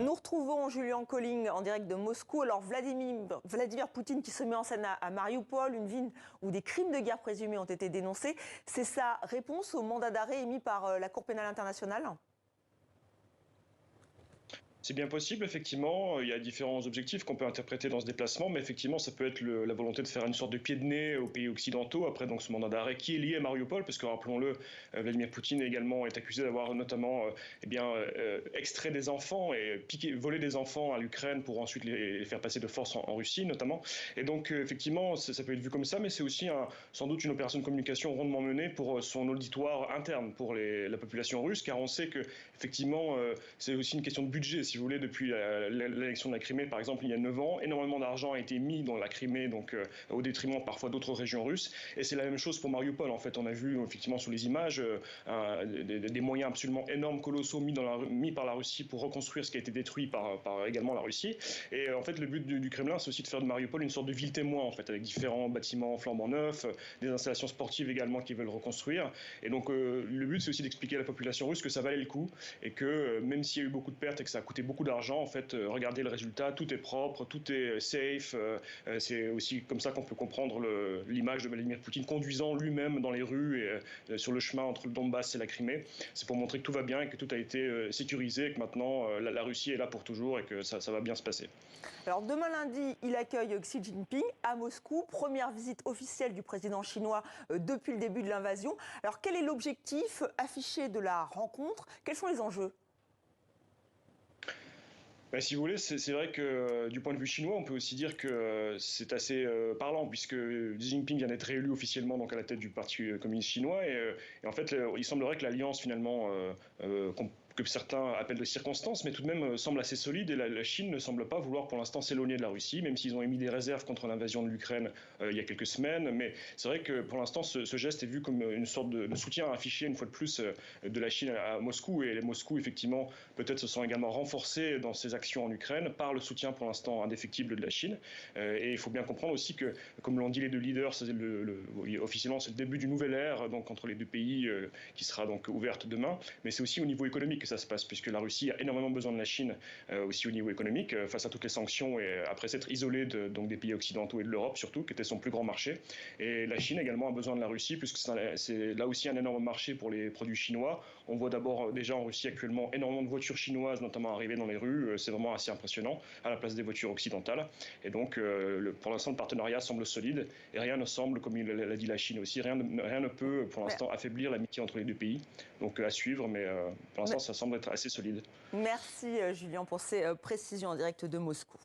Nous retrouvons Julien Colling en direct de Moscou. Alors Vladimir Poutine qui se met en scène à Mariupol, une ville où des crimes de guerre présumés ont été dénoncés. C'est sa réponse au mandat d'arrêt émis par la Cour pénale internationale? C'est bien possible, effectivement. Il y a différents objectifs qu'on peut interpréter dans ce déplacement, mais effectivement, ça peut être la volonté de faire une sorte de pied de nez aux pays occidentaux, après donc ce mandat d'arrêt qui est lié à Mariupol, parce que rappelons-le, Vladimir Poutine également est accusé d'avoir notamment extrait des enfants et volé des enfants à l'Ukraine pour ensuite les faire passer de force en Russie, notamment. Et donc, effectivement, ça peut être vu comme ça, mais c'est aussi sans doute une opération de communication rondement menée pour son auditoire interne, pour la population russe, car on sait que, effectivement, c'est aussi une question de budget. Si vous voulez, depuis l'élection de la Crimée, par exemple, il y a 9 ans, énormément d'argent a été mis dans la Crimée, donc au détriment parfois d'autres régions russes. Et c'est la même chose pour Mariupol. En fait, on a vu effectivement sur les images des moyens absolument énormes, colossaux mis par la Russie pour reconstruire ce qui a été détruit par également la Russie. Et en fait, le but du Kremlin, c'est aussi de faire de Mariupol une sorte de ville témoin, en fait, avec différents bâtiments flambant neufs, des installations sportives également qu'ils veulent reconstruire. Et donc, le but, c'est aussi d'expliquer à la population russe que ça valait le coup et que même s'il y a eu beaucoup de pertes et que ça a coûté beaucoup d'argent, en fait, regardez le résultat, tout est propre, tout est safe. C'est aussi comme ça qu'on peut comprendre l'image de Vladimir Poutine conduisant lui-même dans les rues et sur le chemin entre le Donbass et la Crimée. C'est pour montrer que tout va bien et que tout a été sécurisé et que maintenant la Russie est là pour toujours et que ça va bien se passer. Alors demain lundi, il accueille Xi Jinping à Moscou. Première visite officielle du président chinois depuis le début de l'invasion. Alors quel est l'objectif affiché de la rencontre? Quels sont les enjeux? Si vous voulez, c'est vrai que du point de vue chinois, on peut aussi dire que c'est assez parlant, puisque Xi Jinping vient d'être réélu officiellement donc, à la tête du Parti communiste chinois. Et en fait, il semblerait que l'alliance, finalement, que certains appellent de circonstances, mais tout de même semble assez solide. Et la Chine ne semble pas vouloir pour l'instant s'éloigner de la Russie, même s'ils ont émis des réserves contre l'invasion de l'Ukraine il y a quelques semaines. Mais c'est vrai que pour l'instant, ce geste est vu comme une sorte de soutien affiché, une fois de plus, de la Chine à Moscou. Et les Moscou, effectivement, peut-être se sont également renforcés dans ces actions en Ukraine par le soutien pour l'instant indéfectible de la Chine. Et il faut bien comprendre aussi que, comme l'ont dit les deux leaders, officiellement c'est le début d'une nouvelle ère donc, entre les deux pays qui sera donc ouverte demain. Mais c'est aussi au niveau économique que ça se passe, puisque la Russie a énormément besoin de la Chine aussi au niveau économique, face à toutes les sanctions et après s'être isolée donc des pays occidentaux et de l'Europe surtout, qui était son plus grand marché. Et la Chine également a besoin de la Russie, puisque c'est là aussi un énorme marché pour les produits chinois. On voit d'abord déjà en Russie actuellement énormément de voitures chinoises, notamment arrivées dans les rues. C'est vraiment assez impressionnant à la place des voitures occidentales. Et donc, pour l'instant, le partenariat semble solide et rien ne semble, comme l'a dit la Chine aussi, rien ne peut pour l'instant affaiblir l'amitié entre les deux pays. Donc, à suivre, mais pour l'instant, ça semble être assez solide. Merci Julien pour ces précisions en direct de Moscou.